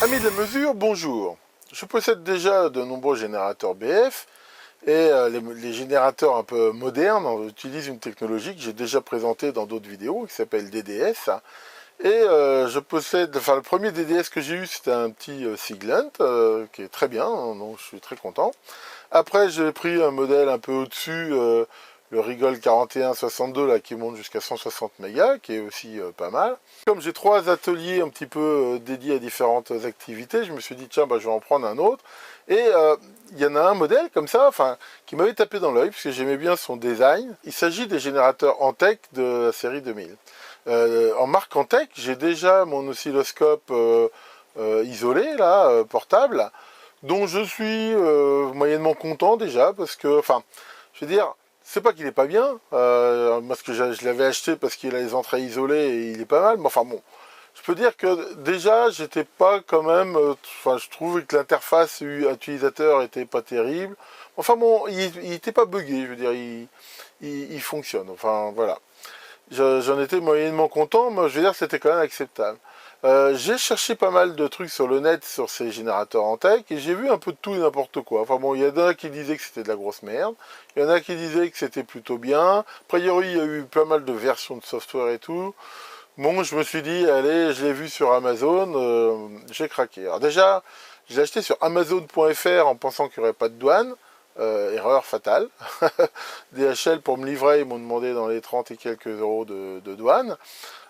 Amis de la mesure, bonjour. Je possède déjà de nombreux générateurs BF et les générateurs un peu modernes utilisent une technologie que j'ai déjà présentée dans d'autres vidéos qui s'appelle DDS. Et je possède, enfin le premier DDS que j'ai eu c'était un petit Siglent qui est très bien, donc je suis très content. Après j'ai pris un modèle un peu au-dessus, le Rigol 4162 là qui monte jusqu'à 160 mégas, qui est aussi pas mal. Comme j'ai trois ateliers un petit peu dédiés à différentes activités, je me suis dit tiens bah, je vais en prendre un autre. Et il y en a un modèle comme ça, enfin, qui m'avait tapé dans l'œil puisque j'aimais bien son design. Il s'agit des générateurs Antec de la série 2000. En marque Antec, j'ai déjà mon oscilloscope isolé là, portable, dont je suis moyennement content déjà parce que, enfin, je veux dire, c'est pas qu'il est pas bien, parce que je l'avais acheté parce qu'il a les entrées isolées et il est pas mal, mais enfin bon, je peux dire que déjà j'étais pas quand même, enfin je trouvais que l'interface utilisateur était pas terrible, enfin bon, il était pas buggé, je veux dire, il fonctionne, enfin voilà. J'en étais moyennement content, mais je veux dire c'était quand même acceptable. J'ai cherché pas mal de trucs sur le net sur ces générateurs en tech et j'ai vu un peu de tout et n'importe quoi. Enfin bon, il y en a qui disaient que c'était de la grosse merde, il y en a qui disaient que c'était plutôt bien. A priori, il y a eu pas mal de versions de software et tout. Bon, je me suis dit, allez, je l'ai vu sur Amazon, j'ai craqué. Alors déjà, j'ai acheté sur Amazon.fr en pensant qu'il n'y aurait pas de douane. Erreur fatale. DHL, pour me livrer, ils m'ont demandé dans les 30 et quelques euros de douane.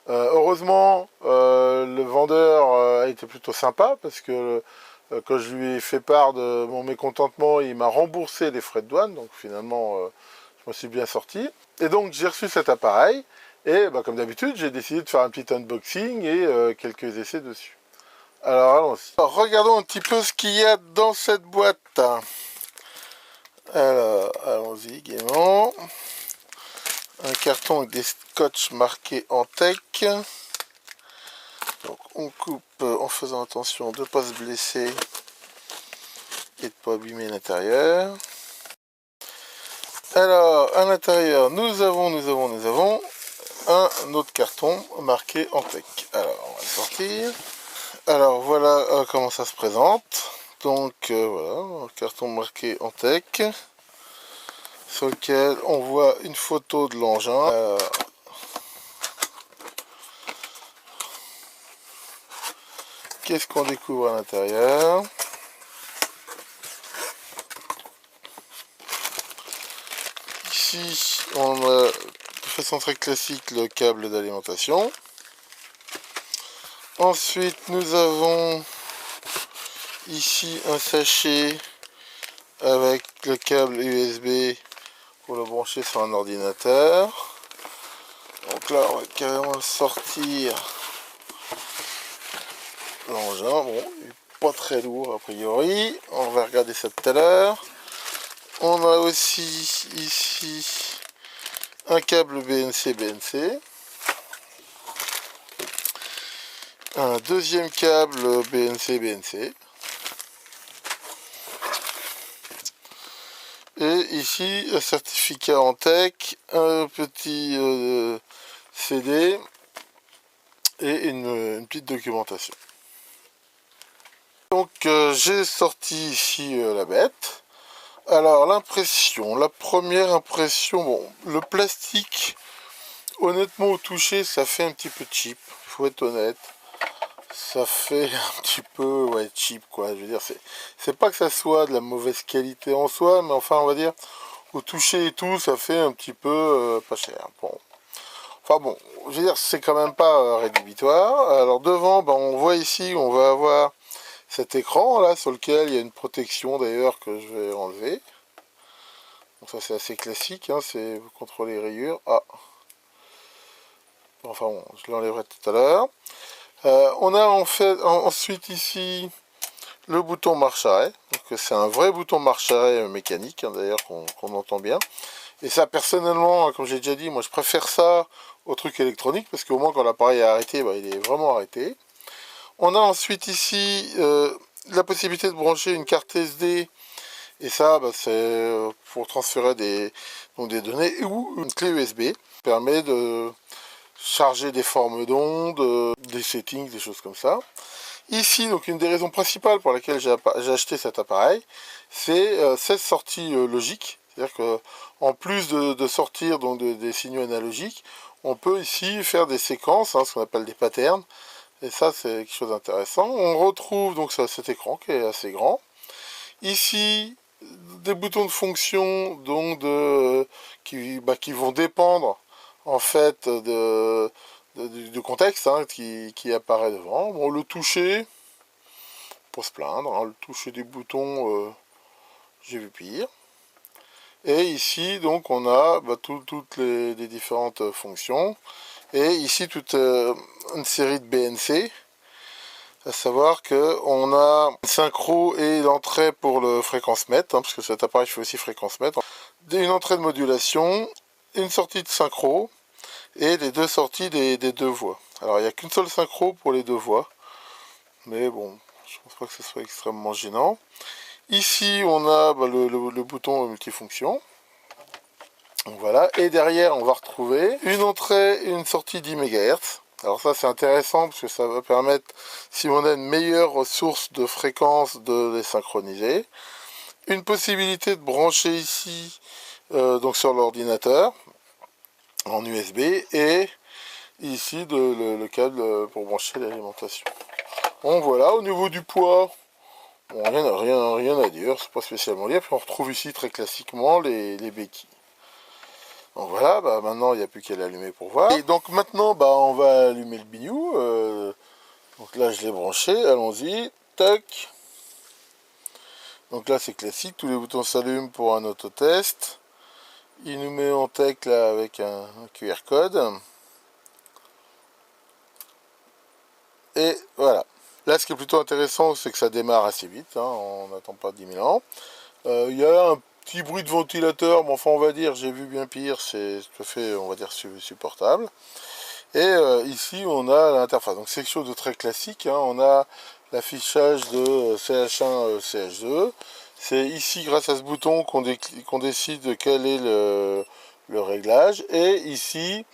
Heureusement, le vendeur a été plutôt sympa parce que quand je lui ai fait part de mon mécontentement, il m'a remboursé les frais de douane. Donc finalement, je me suis bien sorti. Et donc j'ai reçu cet appareil. Et bah, comme d'habitude, j'ai décidé de faire un petit unboxing et quelques essais dessus. Alors allons-y. Alors, regardons un petit peu ce qu'il y a dans cette boîte. Alors, allons-y gaiement. Un carton avec des scotch marqués en tech. Donc on coupe en faisant attention de ne pas se blesser et de ne pas abîmer l'intérieur. Alors à l'intérieur nous avons un autre carton marqué en tech. Alors on va le sortir. Alors voilà comment ça se présente. Donc voilà, un carton marqué en tech sur lequel on voit une photo de l'engin. Qu'est-ce qu'on découvre à l'intérieur? Ici, on a de façon très classique le câble d'alimentation. Ensuite, nous avons ici un sachet avec le câble USB pour le brancher sur un ordinateur. Donc là, on va carrément le sortir. L'engin, bon, il n'est pas très lourd a priori. On va regarder ça tout à l'heure. On a aussi ici un câble BNC. Un deuxième câble BNC. Et ici un certificat en tech, un petit CD et une petite documentation. Donc j'ai sorti ici la bête. Alors l'impression, la première impression, bon, le plastique, honnêtement au toucher, ça fait un petit peu cheap, faut être honnête. Ça fait un petit peu ouais, cheap quoi, je veux dire, c'est pas que ça soit de la mauvaise qualité en soi, mais enfin on va dire, au toucher et tout, ça fait un petit peu pas cher. Bon. Enfin bon, je veux dire, c'est quand même pas rédhibitoire. Alors devant, ben, on voit ici, on va avoir cet écran là sur lequel il y a une protection d'ailleurs que je vais enlever. Donc ça c'est assez classique, hein, c'est vous contrôlez les rayures. Ah, enfin bon, je l'enlèverai tout à l'heure. On a ensuite ici le bouton marche-arrêt. C'est un vrai bouton marche-arrêt mécanique, hein, d'ailleurs qu'on entend bien. Et ça personnellement, comme j'ai déjà dit, moi je préfère ça au truc électronique parce qu'au moins quand l'appareil est arrêté, bah, il est vraiment arrêté. On a ensuite ici la possibilité de brancher une carte SD. Et ça, bah, c'est pour transférer des données ou une clé USB. Ça permet de charger des formes d'ondes, des settings, des choses comme ça. Ici, donc une des raisons principales pour laquelle j'ai acheté cet appareil, c'est 16 sorties logiques. C'est-à-dire que en plus de sortir donc des signaux analogiques, on peut ici faire des séquences, hein, ce qu'on appelle des patterns. Et ça, c'est quelque chose d'intéressant. On retrouve donc cet écran qui est assez grand. Ici, des boutons de fonction donc qui vont dépendre en fait du contexte, hein, qui apparaît devant. Bon, le toucher, pour se plaindre, hein, le toucher du bouton, j'ai vu pire. Et ici, donc, on a toutes les différentes fonctions. Et ici, toute une série de BNC. À savoir qu'on a une synchro et l'entrée pour le fréquence mètre, hein, parce que cet appareil fait aussi fréquence mètre. Une entrée de modulation, une sortie de synchro et les deux sorties des deux voix. Alors il n'y a qu'une seule synchro pour les deux voix, mais bon, je pense pas que ce soit extrêmement gênant. Ici on a le bouton multifonction. Donc voilà, et derrière on va retrouver une entrée et une sortie 10 MHz. Alors ça c'est intéressant parce que ça va permettre, si on a une meilleure source de fréquence, de les synchroniser. Une possibilité de brancher ici, donc sur l'ordinateur, en USB, et ici le câble pour brancher l'alimentation. Bon voilà, au niveau du poids, bon, rien à dire, c'est pas spécialement lié. Puis on retrouve ici très classiquement les béquilles. Donc voilà, maintenant il n'y a plus qu'à l'allumer pour voir. Et donc maintenant on va allumer le biniou. Donc là je l'ai branché, allons-y, tac. Donc là c'est classique, tous les boutons s'allument pour un autotest. Il nous met en tech là avec un QR code. Et voilà. Là ce qui est plutôt intéressant c'est que ça démarre assez vite, hein, on n'attend pas 10 000 ans. Il y a un petit bruit de ventilateur, mais enfin on va dire, j'ai vu bien pire, c'est tout à fait, on va dire, supportable. Et ici on a l'interface, donc c'est quelque chose de très classique, hein. On a l'affichage de CH1, CH2. C'est ici grâce à ce bouton qu'on décide quel est le réglage. Et ici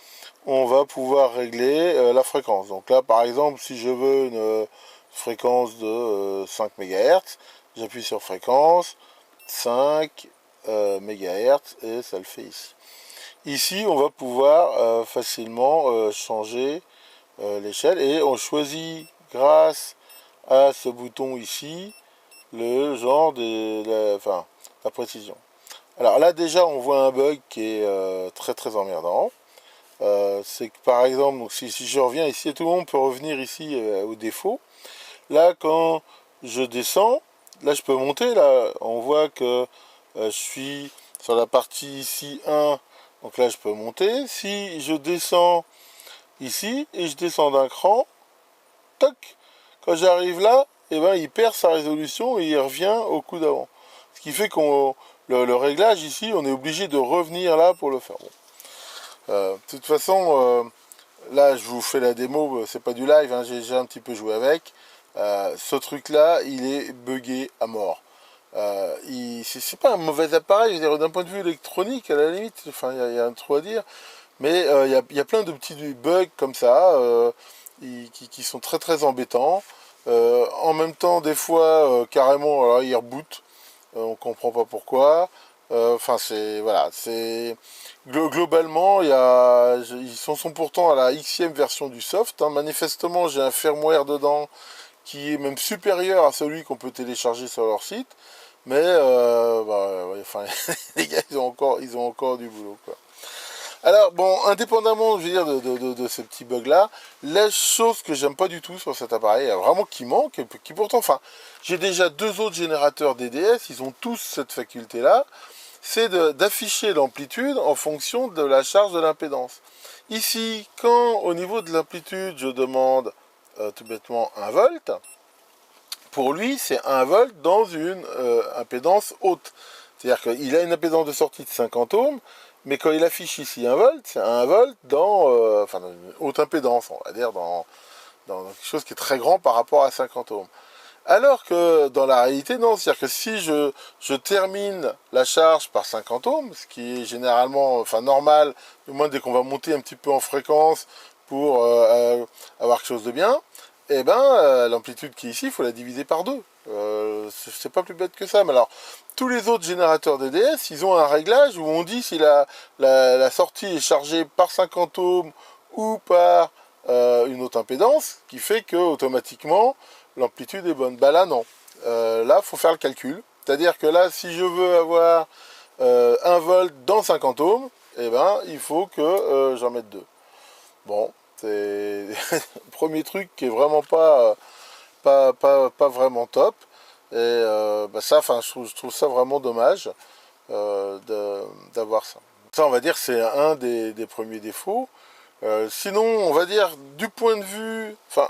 on va pouvoir régler la fréquence. Donc là par exemple si je veux une fréquence de 5 MHz, j'appuie sur fréquence, 5 MHz et ça le fait ici. Ici, on va pouvoir facilement changer l'échelle et on choisit grâce à ce bouton ici le genre la précision. Alors là déjà on voit un bug qui est très emmerdant. C'est que par exemple, donc si je reviens ici, tout le monde peut revenir ici au défaut. Là quand je descends, là je peux monter, là on voit que je suis sur la partie ici 1, donc là je peux monter. Si je descends ici et je descends d'un cran, toc, quand j'arrive là, et il perd sa résolution et il revient au coup d'avant. Ce qui fait qu'on le réglage ici, on est obligé de revenir là pour le faire. Bon. De toute façon, là je vous fais la démo, c'est pas du live, hein, j'ai déjà un petit peu joué avec. Ce truc là, il est buggé à mort. C'est pas un mauvais appareil, d'un point de vue électronique à la limite, enfin il y a un trop à dire, mais il y a plein de petits bugs comme ça qui sont très embêtants. En même temps, des fois, carrément, alors, il reboot, on comprend pas pourquoi. Enfin, c'est voilà, c'est globalement, ils sont pourtant à la Xème version du soft, hein. Manifestement, j'ai un firmware dedans qui est même supérieur à celui qu'on peut télécharger sur leur site. Mais ouais, enfin, les gars, ils ont encore du boulot, quoi. Alors, bon, indépendamment, je veux dire, de ces petits bugs-là, la chose que j'aime pas du tout sur cet appareil, vraiment qui manque, et qui pourtant, enfin, j'ai déjà deux autres générateurs DDS, ils ont tous cette faculté-là, c'est d'afficher l'amplitude en fonction de la charge de l'impédance. Ici, quand au niveau de l'amplitude, je demande tout bêtement 1 volt, pour lui, c'est 1 volt dans une impédance haute. C'est-à-dire qu'il a une impédance de sortie de 50 ohms, mais quand il affiche ici 1 volt, c'est 1 volt dans une haute impédance, on va dire, dans quelque chose qui est très grand par rapport à 50 ohms. Alors que dans la réalité, non. C'est-à-dire que si je termine la charge par 50 ohms, ce qui est généralement normal, du moins dès qu'on va monter un petit peu en fréquence pour avoir quelque chose de bien, et ben l'amplitude qui est ici, il faut la diviser par 2. C'est pas plus bête que ça. Mais alors, tous les autres générateurs DDS, ils ont un réglage où on dit si la sortie est chargée par 50 ohms ou par une autre impédance, qui fait que automatiquement l'amplitude est bonne. Bah là non. Là, il faut faire le calcul. C'est-à-dire que là, si je veux avoir 1 volt dans 50 ohms, eh ben, il faut que j'en mette 2. Bon, c'est le premier truc qui est vraiment pas vraiment top. Et bah ça, je trouve ça vraiment dommage d'avoir ça. Ça, on va dire, c'est un des premiers défauts. Sinon, on va dire, du point de vue, enfin,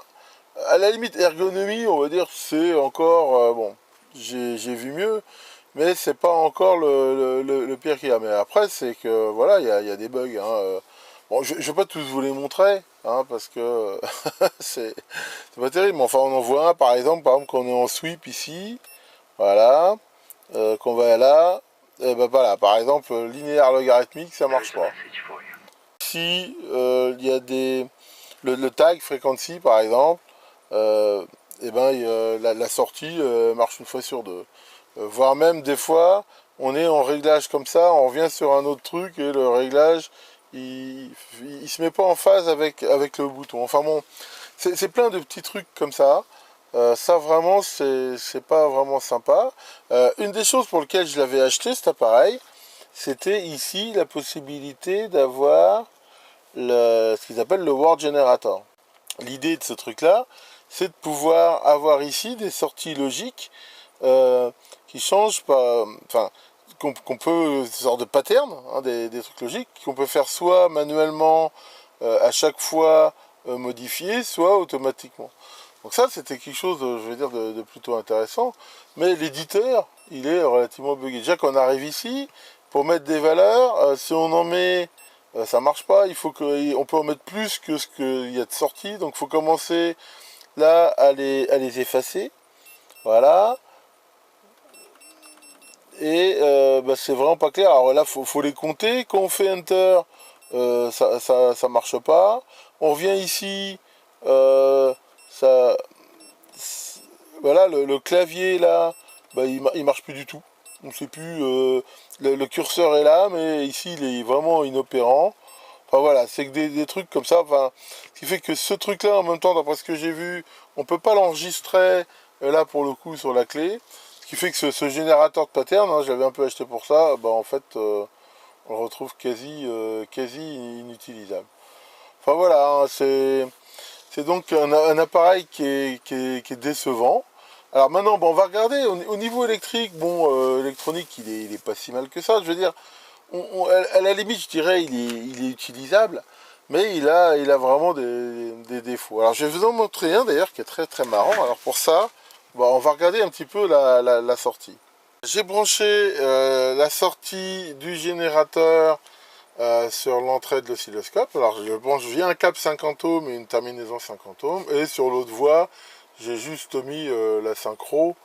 à la limite, ergonomie, on va dire, c'est encore, bon, j'ai vu mieux, mais c'est pas encore le pire qu'il y a. Mais après, c'est que, voilà, il y a des bugs, hein. Bon, je vais pas tous vous les montrer, hein, parce que c'est pas terrible. Mais enfin, on en voit un, par exemple, quand on est en sweep ici, voilà, qu'on va là, et ben voilà, par exemple, linéaire logarithmique, ça marche pas. Si il y a le tag frequency, par exemple, et ben la sortie marche une fois sur deux. Voire même des fois, on est en réglage comme ça, on revient sur un autre truc et le réglage, il se met pas en phase avec le bouton. Enfin bon, c'est plein de petits trucs comme ça. Ça vraiment, c'est pas vraiment sympa. Une des choses pour lesquelles je l'avais acheté cet appareil, c'était ici la possibilité d'avoir ce qu'ils appellent le Word Generator. L'idée de ce truc-là, c'est de pouvoir avoir ici des sorties logiques qui changent pas, enfin, qu'on peut, ce genre de pattern, hein, des trucs logiques, qu'on peut faire soit manuellement à chaque fois modifier, soit automatiquement. Donc ça, c'était quelque chose, je vais dire, de plutôt intéressant. Mais l'éditeur, il est relativement buggé. Déjà, quand on arrive ici, pour mettre des valeurs, si on en met, ça marche pas. Il faut on peut en mettre plus que ce qu'il y a de sortie. Donc, il faut commencer là à les effacer. Voilà. Et bah, c'est vraiment pas clair. Alors là, faut les compter. Quand on fait Enter, ça marche pas. On revient ici, voilà, le clavier là, bah, il marche plus du tout. On sait plus. Le curseur est là, mais ici il est vraiment inopérant. Enfin voilà, c'est que des trucs comme ça. Enfin, ce qui fait que ce truc-là, en même temps, d'après ce que j'ai vu, on peut pas l'enregistrer là pour le coup sur la clé. Ce qui fait que ce générateur de pattern, hein, je l'avais un peu acheté pour ça, bah en fait, on le retrouve quasi inutilisable. Enfin voilà, hein, c'est donc un appareil qui est décevant. Alors maintenant, bon, on va regarder au niveau électrique. Bon, électronique, il est pas si mal que ça. Je veux dire, à la limite, je dirais, il est utilisable, mais il a vraiment des défauts. Alors, je vais vous en montrer un d'ailleurs qui est très très marrant. Alors pour ça, bon, on va regarder un petit peu la sortie. J'ai branché la sortie du générateur sur l'entrée de l'oscilloscope. Alors je branche via un câble 50 ohms et une terminaison 50 ohms, et sur l'autre voie j'ai juste mis la synchro,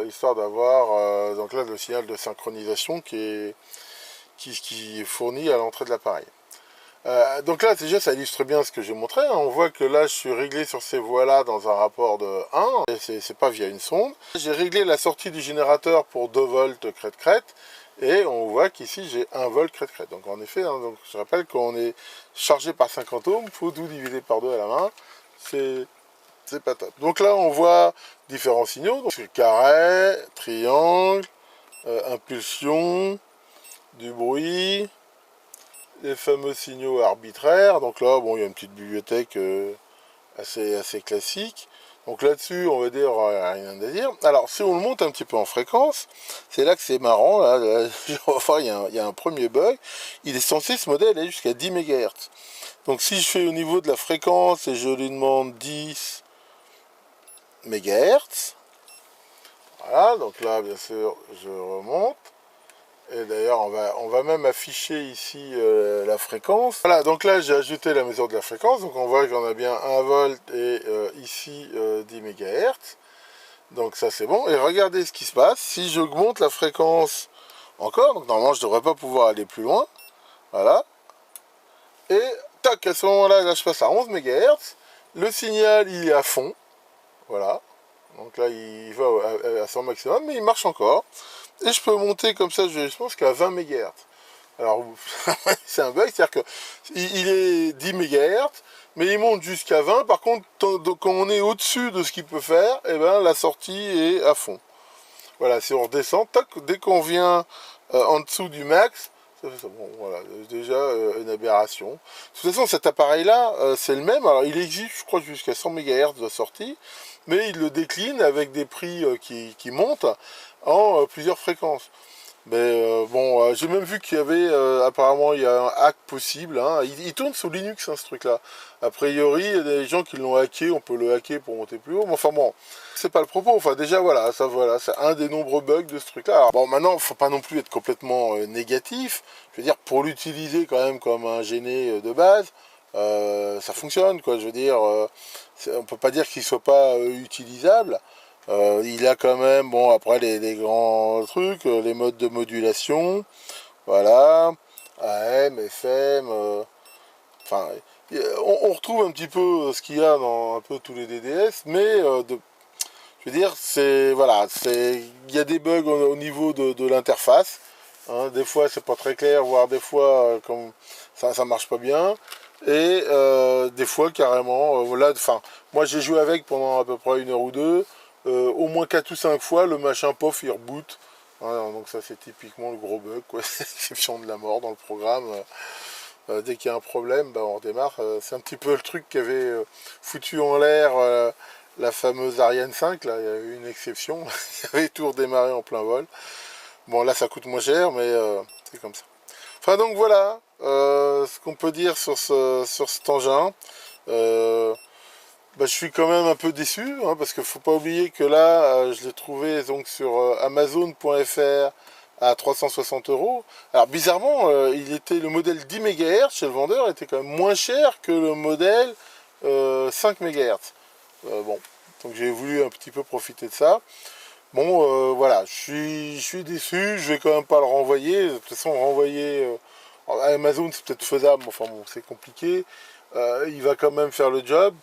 histoire d'avoir donc là le signal de synchronisation qui est fourni à l'entrée de l'appareil. Donc là déjà ça illustre bien ce que j'ai montré, hein. On voit que là je suis réglé sur ces voies là dans un rapport de 1, et c'est pas via une sonde. J'ai réglé la sortie du générateur pour 2 volts crête-crête, et on voit qu'ici j'ai 1 volt crête-crête. Donc en effet, hein, donc je rappelle qu'on est chargé par 50 ohms, il faut tout diviser par 2 à la main, c'est pas top. Donc là on voit différents signaux, donc carré, triangle, impulsion, du bruit, les fameux signaux arbitraires. Donc là, bon, il y a une petite bibliothèque assez classique. Donc là-dessus, on va dire, rien à dire. Alors, si on le monte un petit peu en fréquence, c'est là que c'est marrant. Là, enfin, il y a un premier bug. Il est censé, ce modèle, aller jusqu'à 10 MHz. Donc si je fais au niveau de la fréquence et je lui demande 10 MHz, voilà, donc là, bien sûr, je remonte. Et d'ailleurs, on va même afficher ici la fréquence. Voilà, donc là, j'ai ajouté la mesure de la fréquence. Donc on voit qu'on a bien 1 volt et ici 10 MHz. Donc ça, c'est bon. Et regardez ce qui se passe. Si j'augmente la fréquence encore, donc normalement, je ne devrais pas pouvoir aller plus loin. Voilà. Et tac, à ce moment-là, là, je passe à 11 MHz. Le signal, il est à fond. Voilà. Donc là, il va à son maximum, mais il marche encore. Et je peux monter comme ça, je pense qu'à 20 MHz. Alors, c'est un bug, c'est-à-dire qu'il est 10 MHz, mais il monte jusqu'à 20. Par contre, quand on est au-dessus de ce qu'il peut faire, eh ben, la sortie est à fond. Voilà, si on redescend, tac, dès qu'on vient en dessous du max, bon, voilà, déjà une aberration. De toute façon, cet appareil-là, c'est le même. Alors, il existe, je crois, jusqu'à 100 MHz de sortie, mais il le décline avec des prix qui montent en plusieurs fréquences. Mais bon, j'ai même vu qu'il y avait, apparemment, il y a un hack possible. Hein. Il tourne sous Linux, hein, ce truc-là. A priori, il y a des gens qui l'ont hacké, on peut le hacker pour monter plus haut. Mais enfin bon, c'est pas le propos. Enfin déjà, voilà, ça voilà, c'est un des nombreux bugs de ce truc-là. Alors, bon, maintenant, il faut pas non plus être complètement négatif. Je veux dire, pour l'utiliser quand même comme un gêné de base, ça fonctionne, quoi. Je veux dire, on peut pas dire qu'il soit pas utilisable. Il a quand même, bon, après les grands trucs, les modes de modulation, voilà, AM, FM, enfin, on retrouve un petit peu ce qu'il y a dans un peu tous les DDS, mais je veux dire, c'est, voilà, il y a des bugs au niveau de l'interface, hein, des fois c'est pas très clair, voire des fois comme ça marche pas bien, et des fois carrément, voilà, enfin, moi j'ai joué avec pendant à peu près 1 heure ou deux. Au moins 4 ou 5 fois, le machin pof, il reboot. Voilà, donc ça c'est typiquement le gros bug, quoi. Exception de la mort dans le programme. Dès qu'il y a un problème, bah, on redémarre. C'est un petit peu le truc qui avait foutu en l'air la fameuse Ariane 5. Là, il y a eu une exception. Il avait tout redémarré en plein vol. Bon, là ça coûte moins cher, mais c'est comme ça. Enfin donc voilà ce qu'on peut dire sur cet engin. Bah, je suis quand même un peu déçu, hein, parce qu'il ne faut pas oublier que là, je l'ai trouvé donc sur Amazon.fr à 360 euros. Alors bizarrement, le modèle 10 MHz chez le vendeur était quand même moins cher que le modèle 5 MHz. Bon, donc j'ai voulu un petit peu profiter de ça. Bon, voilà, je suis déçu, je vais quand même pas le renvoyer. De toute façon, renvoyer à Amazon, c'est peut-être faisable, mais enfin bon, c'est compliqué. Il va quand même faire le job.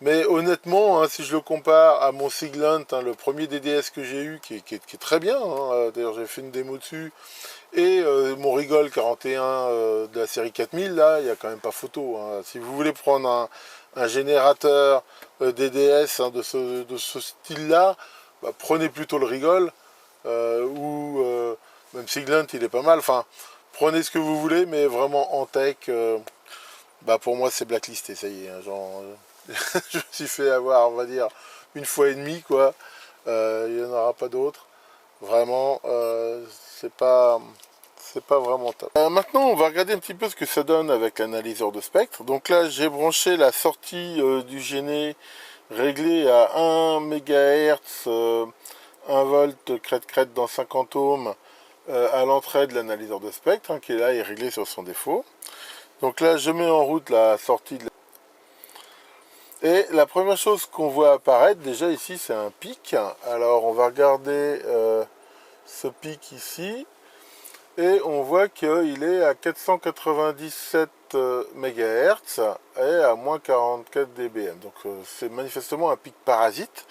Mais honnêtement, hein, si je le compare à mon Siglent, hein, le premier DDS que j'ai eu, qui est très bien, hein, d'ailleurs j'ai fait une démo dessus, et mon Rigol 41 de la série 4000, là, il n'y a quand même pas photo. Hein. Si vous voulez prendre un générateur DDS hein, de ce style-là, bah, prenez plutôt le Rigol, ou même Siglent, il est pas mal. Enfin, prenez ce que vous voulez, mais vraiment en tech, bah, pour moi c'est blacklisté, ça y est. Hein, genre, je me suis fait avoir, on va dire, 1 fois et demie, quoi. Il n'y en aura pas d'autres. Vraiment, c'est pas vraiment top. Maintenant, on va regarder un petit peu ce que ça donne avec l'analyseur de spectre. Donc là, j'ai branché la sortie du Géné réglée à 1 MHz, 1 volt crête dans 50 ohms à l'entrée de l'analyseur de spectre, hein, qui est là et réglé sur son défaut. Donc là, je mets en route la sortie de et la première chose qu'on voit apparaître, déjà ici, c'est un pic. Alors, on va regarder ce pic ici. Et on voit qu'il est à 497 MHz et à moins 44 dBm. Donc, c'est manifestement un pic parasite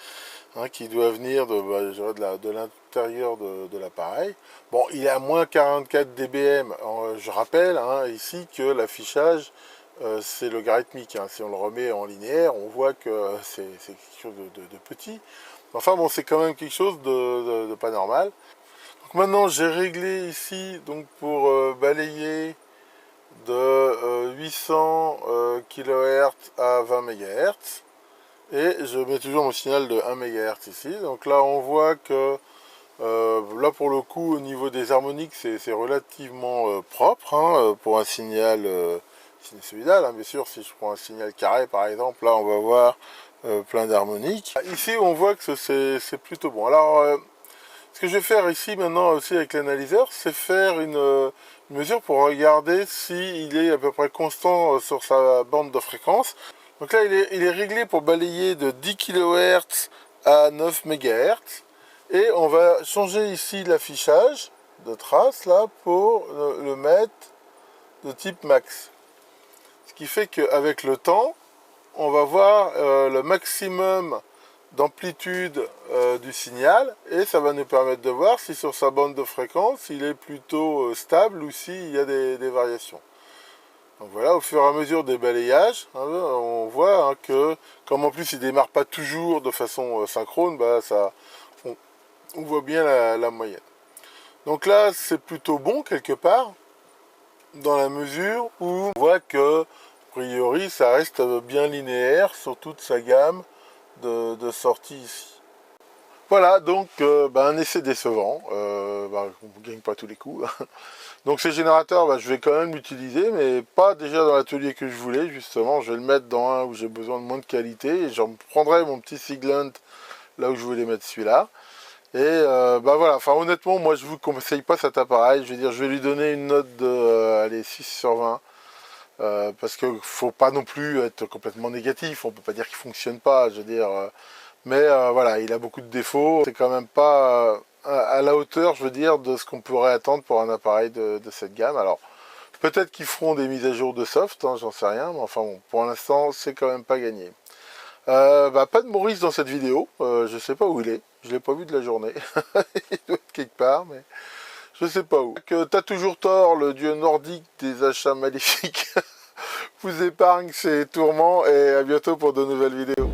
hein, qui doit venir de l'intérieur de l'appareil. Bon, il est à moins 44 dBm. Je rappelle hein, ici que l'affichage c'est logarithmique. Hein. Si on le remet en linéaire, on voit que c'est quelque chose de petit. Enfin bon, c'est quand même quelque chose de pas normal. Donc maintenant, j'ai réglé ici donc pour balayer de 800 kHz à 20 MHz. Et je mets toujours mon signal de 1 MHz ici. Donc là, on voit que là, pour le coup, au niveau des harmoniques, c'est relativement propre hein, pour un signal sinusoïdal. Hein, bien sûr, si je prends un signal carré, par exemple, là, on va voir plein d'harmoniques. Ici, on voit que c'est plutôt bon. Alors, ce que je vais faire ici, maintenant, aussi avec l'analyseur, c'est faire une mesure pour regarder s'il est à peu près constant sur sa bande de fréquence. Donc là, il est réglé pour balayer de 10 kHz à 9 MHz. Et on va changer ici l'affichage de trace là pour le mettre de type max. Ce qui fait qu'avec le temps, on va voir le maximum d'amplitude du signal et ça va nous permettre de voir si sur sa bande de fréquence il est plutôt stable ou s'il y a des variations. Donc voilà, au fur et à mesure des balayages, hein, on voit hein, que comme en plus il démarre pas toujours de façon synchrone, bah, on voit bien la moyenne. Donc là c'est plutôt bon quelque part, dans la mesure où on voit que a priori ça reste bien linéaire sur toute sa gamme de sorties ici. Voilà, donc un essai décevant, on ne gagne pas tous les coups. Donc ces générateurs, je vais quand même l'utiliser, mais pas déjà dans l'atelier que je voulais, justement, je vais le mettre dans un où j'ai besoin de moins de qualité, et je prendrai mon petit Siglent là où je voulais mettre celui-là. Et voilà, enfin honnêtement, moi je vous conseille pas cet appareil, je veux dire, je vais lui donner une note de allez, 6 sur 20. Parce qu'il ne faut pas non plus être complètement négatif, on ne peut pas dire qu'il ne fonctionne pas, je veux dire, mais voilà, il a beaucoup de défauts, c'est quand même pas à la hauteur, je veux dire, de ce qu'on pourrait attendre pour un appareil de cette gamme. Alors, peut-être qu'ils feront des mises à jour de soft, hein, j'en sais rien, mais enfin bon, pour l'instant, c'est quand même pas gagné. Pas de Maurice dans cette vidéo, je sais pas où il est, je l'ai pas vu de la journée, il doit être quelque part, mais je sais pas où. T'as toujours tort, le dieu nordique des achats maléfiques vous épargne ses tourments et à bientôt pour de nouvelles vidéos.